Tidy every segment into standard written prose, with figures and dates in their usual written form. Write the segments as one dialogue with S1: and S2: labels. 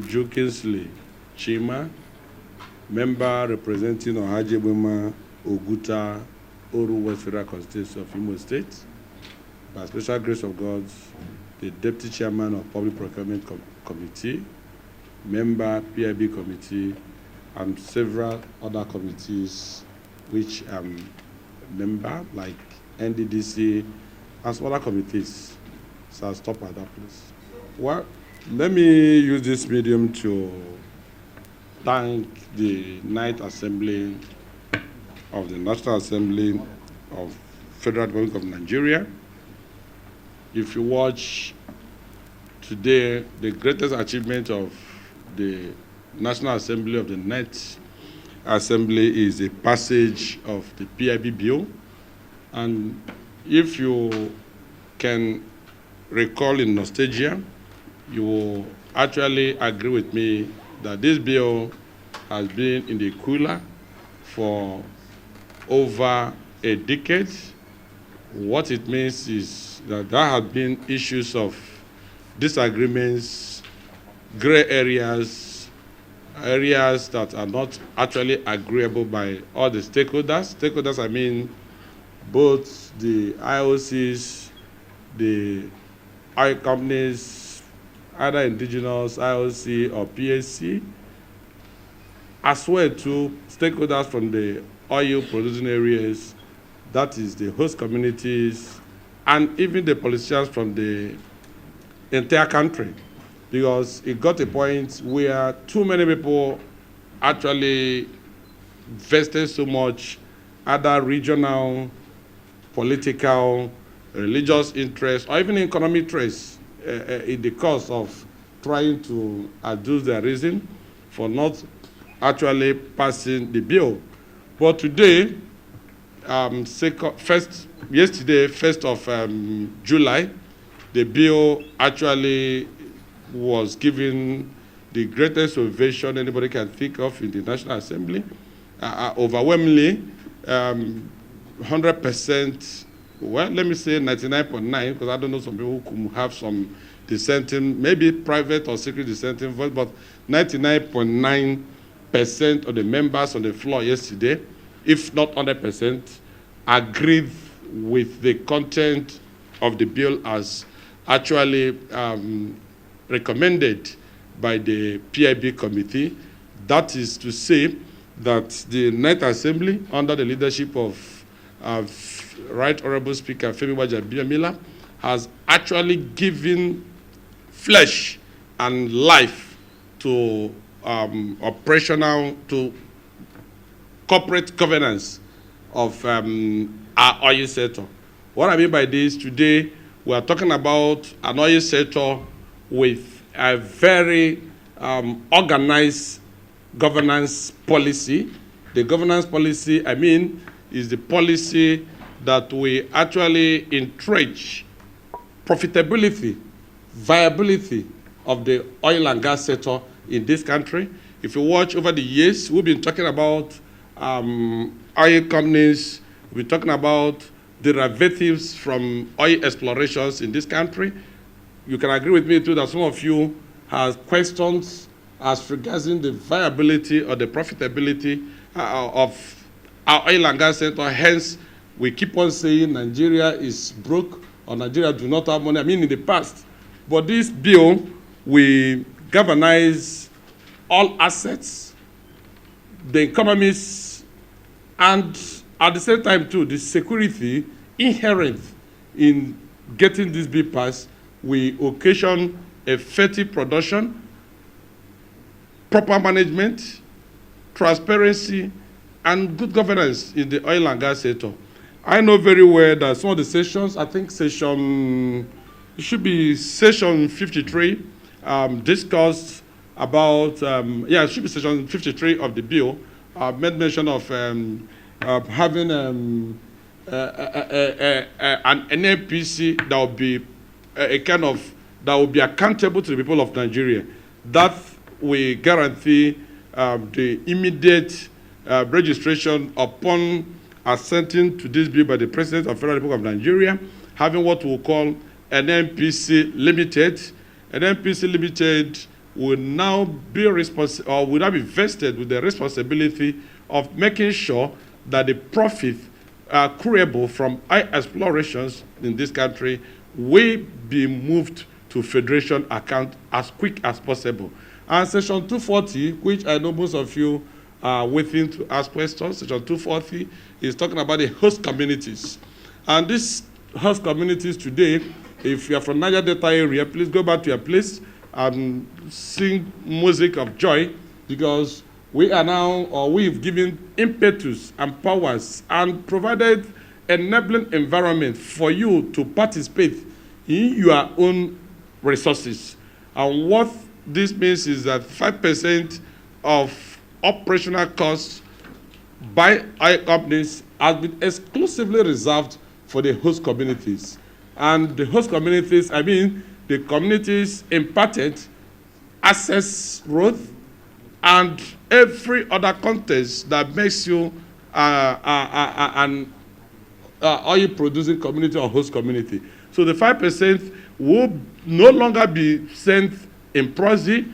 S1: Kingsley, Chima, member representing Ohajebuma, Oguta, Oru West Federal Constituency of Imo State. By special grace of God, the Deputy Chairman of Public Procurement Committee, member PIB Committee, and several other committees which I'm a member, like NDDC, and some other committees. So I'll stop at that place. Well, let me use this medium to thank the Ninth Assembly of the National Assembly of Federal Republic of Nigeria. If you watch today, the greatest achievement of the National Assembly of the Ninth Assembly is the passage of the PIB bill. And if you can recall in nostalgia, you will actually agree with me that this bill has been in the cooler for over a decade. What it means is that there have been issues of disagreements, gray areas, areas that are not actually agreeable by all the stakeholders. Stakeholders, I mean, both the IOCs, the oil companies, either indigenous, IOC, or PSC, as well to stakeholders from the oil producing areas, that is the host communities, and even the politicians from the entire country. Because it got a point where too many people actually vested so much other regional, political, religious interests, or even economic interests in the course of trying to adduce their reason for not actually passing the bill. But today, yesterday, 1st of July, the bill actually was given the greatest ovation anybody can think of in the National Assembly. Overwhelmingly, 100%, well, let me say 99.9, because I don't know, some people who could have some dissenting, maybe private or secret dissenting voice, but 99.9% of the members on the floor yesterday, if not 100%, agreed with the content of the bill as actually recommended by the PIB committee. That is to say that the Ninth Assembly, under the leadership of Right Honorable Speaker Femi Wajabiamila, has actually given flesh and life to to corporate governance of our oil sector. What I mean by this, today we are talking about an oil sector with a very organized governance policy. The governance policy, I mean, is the policy that we actually entrench profitability, viability of the oil and gas sector in this country. If you watch over the years, we've been talking about oil companies, we've been talking about derivatives from oil explorations in this country. You can agree with me too that some of you have questions as regarding the viability or the profitability of our oil and gas sector. Hence, we keep on saying Nigeria is broke or Nigeria do not have money. I mean, in the past. But this bill, we galvanize all assets, the economies, and at the same time, too, the security inherent in getting this bill passed. We occasion effective production, proper management, transparency, and good governance in the oil and gas sector. I know very well that some of the sessions, I think it should be session 53, discussed about, it should be session 53 of the bill, made mention of having an NNPC that will be that will be accountable to the people of Nigeria. That will guarantee the immediate registration upon assenting to this bill by the President of the Federal Republic of Nigeria, having what we call an NNPC Limited. An NNPC Limited will now be responsible, or will now be vested with the responsibility of making sure that the profit accruable from oil explorations in this country will be moved to Federation account as quick as possible. And Section 240, which I know most of you are waiting to ask questions, Section 240 is talking about the host communities. And these host communities today, if you are from Niger Delta area, please go back to your place and sing music of joy, because we are now, or we've given impetus and powers and provided enabling environment for you to participate in your own resources. And what this means is that 5% of operational costs by oil companies has been exclusively reserved for the host communities. And the host communities, I mean, the communities imparted access road and every other context that makes you an oil-producing community or host community. So the 5% will no longer be sent in proxy.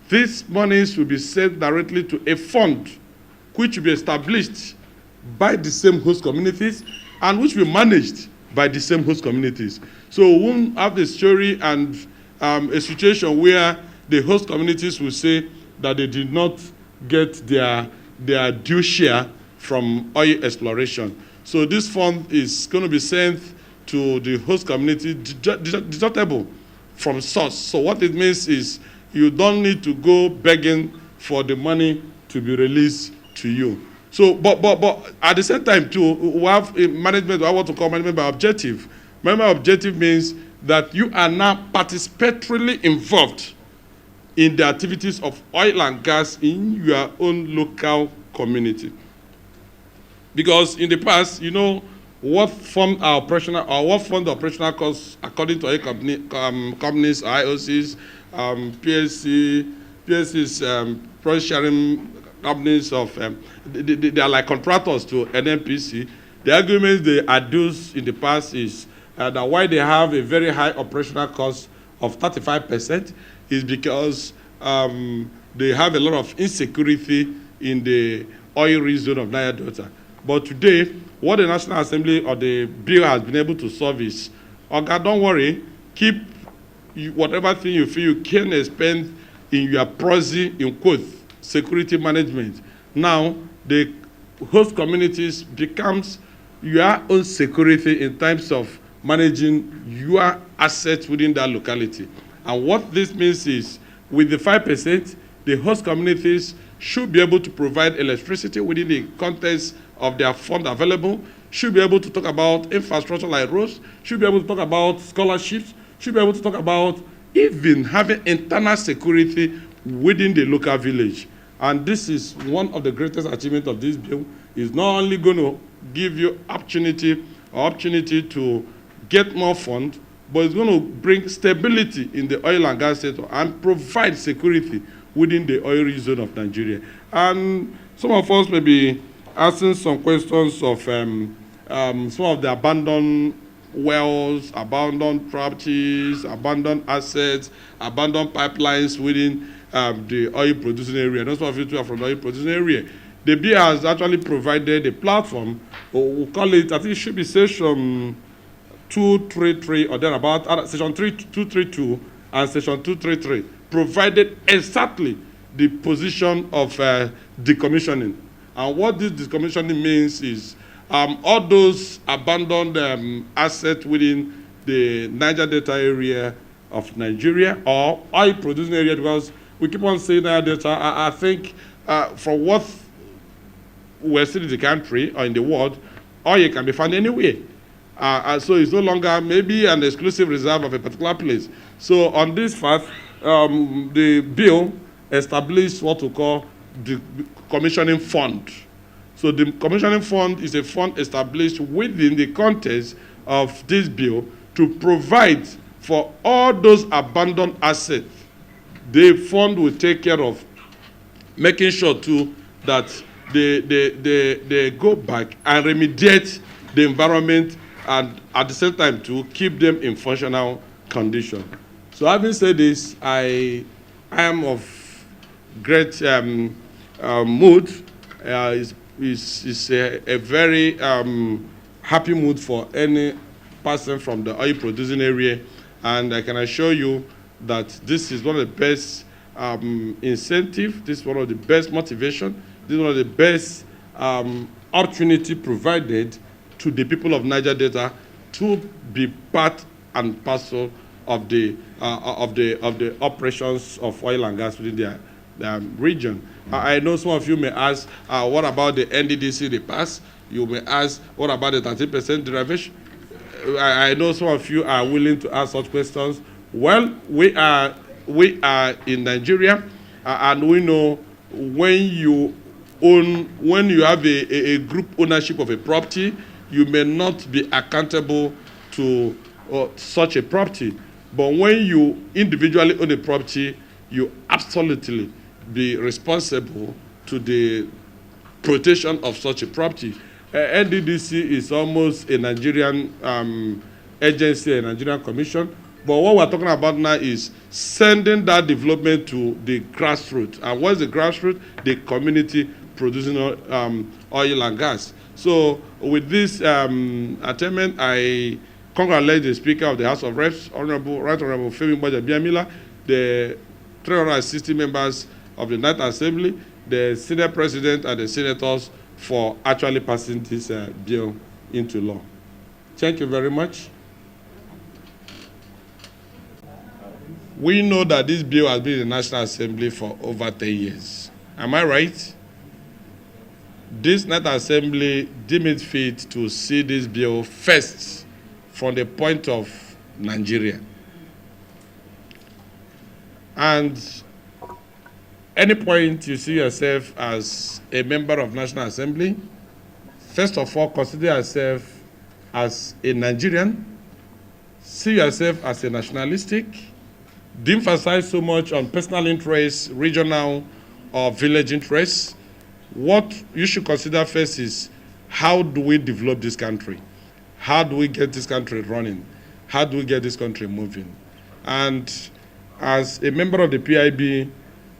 S1: These monies will be sent directly to a fund which will be established by the same host communities and which will be managed by the same host communities. So we won't have the story and a situation where the host communities will say that they did not get their due share from oil exploration. So this fund is going to be sent to the host community deductible from source. So what it means is you don't need to go begging for the money to be released to you. So, but at the same time too, we have a management, I want to call management by objective. Management by objective means that you are now participatorily involved in the activities of oil and gas in your own local community. Because in the past, you know, what formed our operational, or what formed the operational costs according to oil companies, IOCs, PSCs, project sharing companies of, they are like contractors to NNPC. The arguments they adduce in the past is that why they have a very high operational cost of 35% is because they have a lot of insecurity in the oil-rich zone of Niger Delta. But today, what the National Assembly or the bill has been able to solve is, okay, don't worry, keep whatever thing you feel you can spend in your proxy, in quotes, security management. Now, the host communities becomes your own security in terms of managing your assets within that locality. And what this means is, with the 5%, the host communities should be able to provide electricity within the context of their fund available, should be able to talk about infrastructure like roads, should be able to talk about scholarships, should be able to talk about even having internal security within the local village. And this is one of the greatest achievements of this bill. Is not only going to give you opportunity to get more funds, but it's going to bring stability in the oil and gas sector and provide security within the oil-rich zone of Nigeria. And some of us may be asking some questions of some of the abandoned wells, abandoned properties, abandoned assets, abandoned pipelines within the oil-producing area. Those of you who are from the oil-producing area. The bill has actually provided a platform, or we'll call it, I think it should be Section 233 or thereabout, Section 232 and Section 233, provided exactly the position of decommissioning. And what this decommissioning means is all those abandoned assets within the Niger Delta area of Nigeria or oil-producing area, because we keep on saying Niger Delta. I think from what we're seeing in the country or in the world, oil can be found anywhere. So it's no longer maybe an exclusive reserve of a particular place. So on this fact, the bill established what we call the commissioning fund. So the commissioning fund is a fund established within the context of this bill to provide for all those abandoned assets. The fund will take care of making sure too that they go back and remediate the environment, and at the same time to keep them in functional condition. So having said this, I I am of great mood. It's a very happy mood for any person from the oil producing area, and I can assure you that this is one of the best incentive, this is one of the best motivation, this is one of the best opportunity provided to the people of Niger Delta to be part and parcel of the operations of oil and gas within their region. I know some of you may ask, what about the NDDC they pass? You may ask, what about the 30% derivation? I know some of you are willing to ask such questions. Well, we are in Nigeria, and we know when you have a group ownership of a property, you may not be accountable to such a property. But when you individually own a property, you absolutely be responsible to the protection of such a property. NDDC is almost a Nigerian agency, a Nigerian commission. But what we're talking about now is sending that development to the grassroots. And what's the grassroots? The community producing oil and gas. So with this attainment, I congratulate the Speaker of the House of Reps, Right Honorable Femi Gbajabiamila, the 360 members of the Ninth Assembly, the Senate President, and the Senators for actually passing this bill into law. Thank you very much. We know that this bill has been in the National Assembly for over 10 years. Am I right? This Ninth Assembly deemed it fit to see this bill first from the point of Nigeria. And any point you see yourself as a member of National Assembly, first of all, consider yourself as a Nigerian, see yourself as a nationalistic, de-emphasize so much on personal interests, regional or village interests. What you should consider first is, how do we develop this country? How do we get this country running? How do we get this country moving? And as a member of the PIB,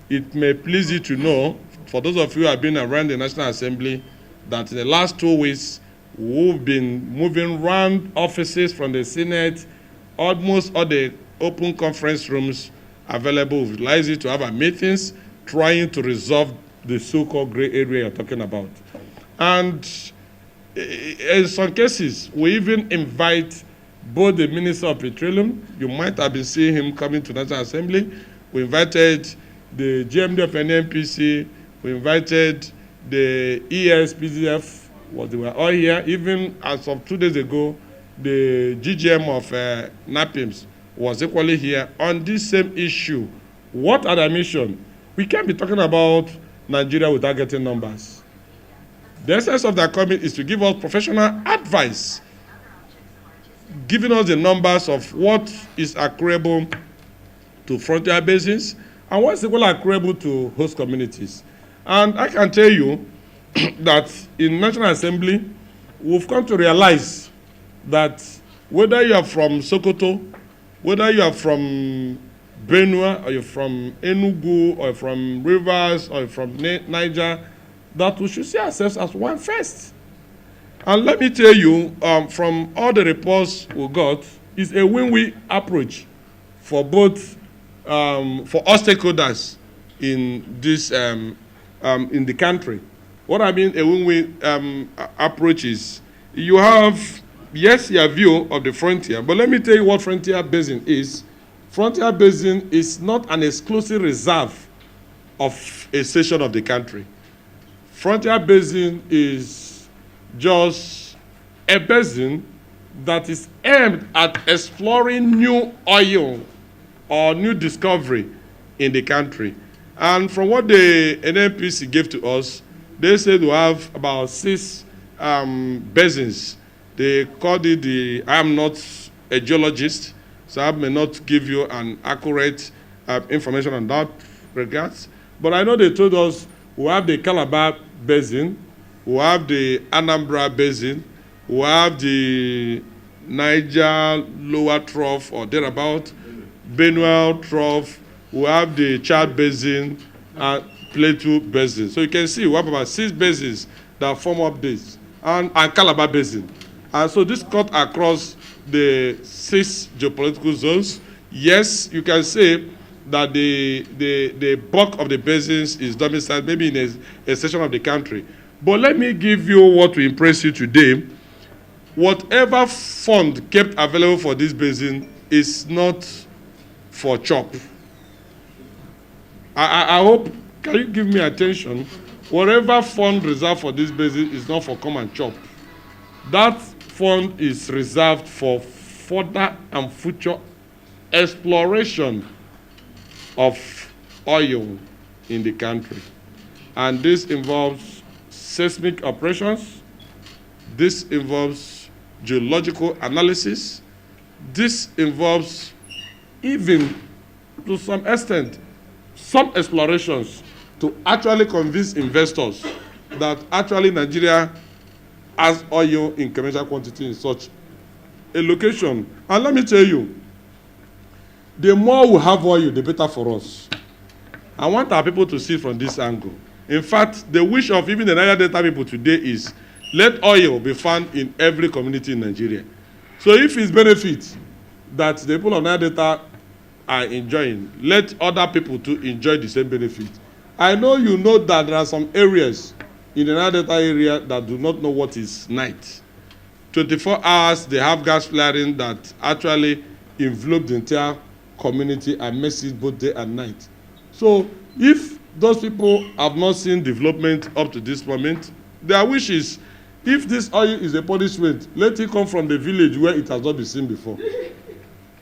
S1: it may please you to know, for those of you who have been around the National Assembly, that in the last 2 weeks, we've been moving around offices from the Senate, almost all the open conference rooms available. We've utilized it to have our meetings, trying to resolve the so-called gray area you're talking about. And in some cases, we even invite both the Minister of Petroleum, you might have been seeing him coming to National Assembly. We invited the GMD of NNPC, we invited the ESPDF, they were all here. Even as of 2 days ago, the GGM of NAPIMS was equally here on this same issue. What are the mission? We can't be talking about Nigeria without getting numbers. The essence of their comment is to give us professional advice, giving us the numbers of what is accruable to frontier basins and what is equally accruable to host communities. And I can tell you that in National Assembly, we've come to realize that whether you are from Sokoto, whether you are from Benue, or you're from Enugu, or from Rivers, or from Niger, that we should see ourselves as one first. And let me tell you, from all the reports we got, it's a win-win approach for both, for all stakeholders in this, in the country. What I mean, a win-win approach is, you have, yes, your view of the frontier, but let me tell you what frontier basin is. Frontier basin is not an exclusive reserve of a section of the country. Frontier basin is just a basin that is aimed at exploring new oil or new discovery in the country. And from what the NNPC gave to us, they said we have about 6 basins. They called it I am not a geologist, so I may not give you an accurate information on that regards. But I know they told us we have the Calabar Basin, we have the Anambra Basin, we have the Niger Lower Trough or thereabout, Benue Trough, we have the Chad Basin and Plateau Basin. So you can see we have about 6 basins that form up this, and Calabar Basin. And so this cut across the 6 geopolitical zones. Yes, you can say that the bulk of the basins is domiciled maybe in a section of the country. But let me give you what will impress you today. Whatever fund kept available for this basin is not for chop. I hope, can you give me attention? Whatever fund reserved for this basin is not for come and chop. That fund is reserved for further and future exploration of oil in the country. And this involves seismic operations, this involves geological analysis, this involves even, to some extent, some explorations to actually convince investors that actually Nigeria has oil in commercial quantity in such a location. And let me tell you, the more we have oil, the better for us. I want our people to see from this angle. In fact, the wish of even the Niger Delta people today is let oil be found in every community in Nigeria. So if it's benefit that the people of Niger Delta are enjoying, let other people to enjoy the same benefit. I know you know that there are some areas in the Niger Delta area that do not know what is night. 24 hours, they have gas flaring that actually envelop the entire community and makes it both day and night. So if those people have not seen development up to this moment, their wish is, if this oil is a punishment, let it come from the village where it has not been seen before.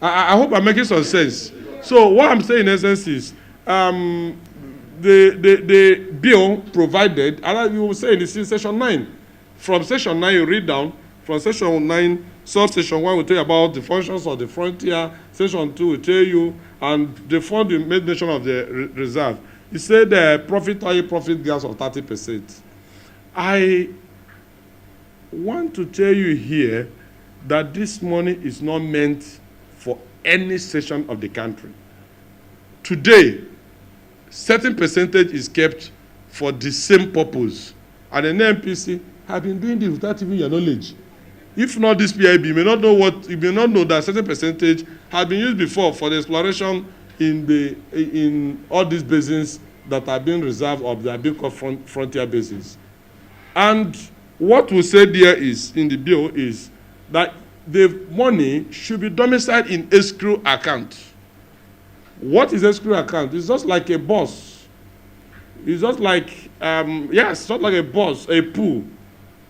S1: I hope I'm making some sense. So what I'm saying in essence is, the bill provided, and you will say in section 9. From section 9 you read down, from section 9, subsection 1 will tell you about the functions of the frontier, section 2 will tell you, and the fund will make mention of the reserve. He said profit oil, profit gas of 30%. I want to tell you here that this money is not meant for any section of the country. Today, certain percentage is kept for the same purpose. And the NPC have been doing this without even your knowledge. If not this PIB, you may not know that certain percentage has been used before for the exploration in all these basins that are being reserved or that are being called frontier basins. And what we said there is, in the bill, is that the money should be domiciled in escrow account. What is escrow account? It's just like a boss. It's just like, it's not like a boss, a pool,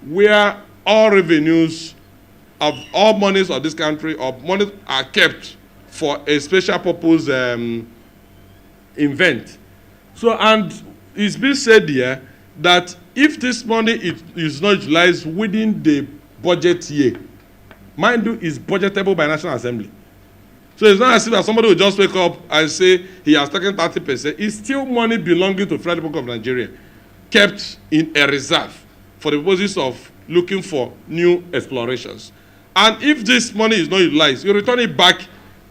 S1: where all revenues of all monies of this country or money are kept for a special purpose event. So, and it's been said here that if this money is not utilized within the budget year, mind you, is budgetable by National Assembly. So it's not as if somebody will just wake up and say he has taken 30%. It's still money belonging to Federal Republic of Nigeria, kept in a reserve for the purposes of looking for new explorations. And if this money is not utilized, you return it back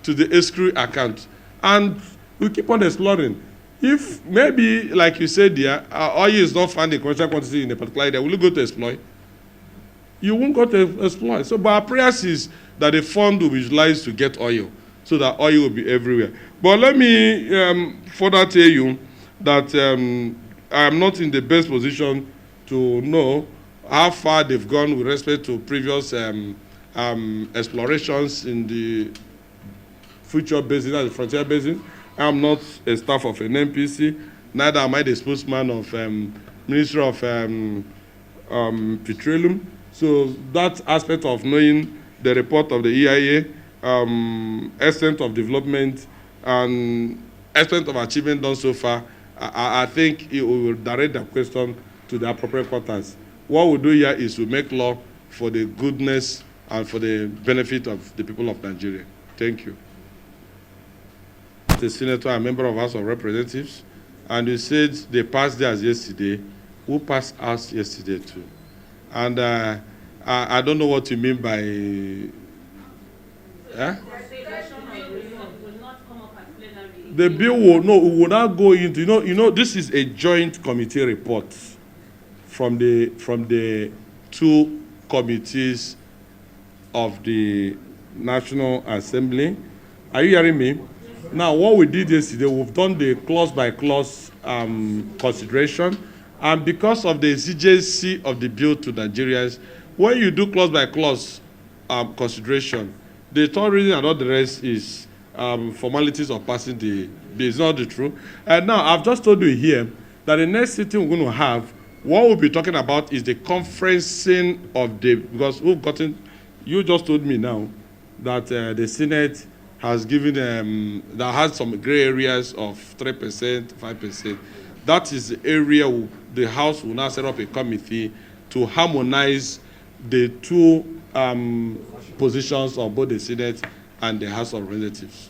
S1: to the escrow account. And we keep on exploring. If maybe, like you said there, oil is not found in commercial quantity in a particular area, will you go to exploit? You won't go to exploit. So, but our prayers is that the fund will be utilized to get oil, so that oil will be everywhere. But let me further tell you that I am not in the best position to know how far they've gone with respect to previous explorations in the future basin, the frontier basin. I'm not a staff of an NPC, neither am I the spokesman of Ministry of Petroleum. So that aspect of knowing the report of the EIA, extent of development, and extent of achievement done so far, I think it will direct the question to the appropriate quarters. What we do here is to make law for the goodness and for the benefit of the people of Nigeria. Thank you. The senator and member of House of Representatives, and you said they passed theirs yesterday. Who passed ours yesterday too? And I don't know what you mean by. The bill will no, we will not go into. This is a joint committee report from the two committees of the National Assembly. Are you hearing me? Now, what we did yesterday, we've done the clause by clause consideration, and because of the exigency of the bill to Nigerians, when you do clause by clause consideration, the third reason and all the rest is formalities of passing the bill. It's not the truth. And now, I've just told you here that the next sitting we're going to have, what we'll be talking about is the conferencing of the, because we've gotten, you just told me now that the Senate has given, that has some gray areas of 3%, 5%. That is the area the House will now set up a committee to harmonize the two positions of both the Senate and the House of Representatives.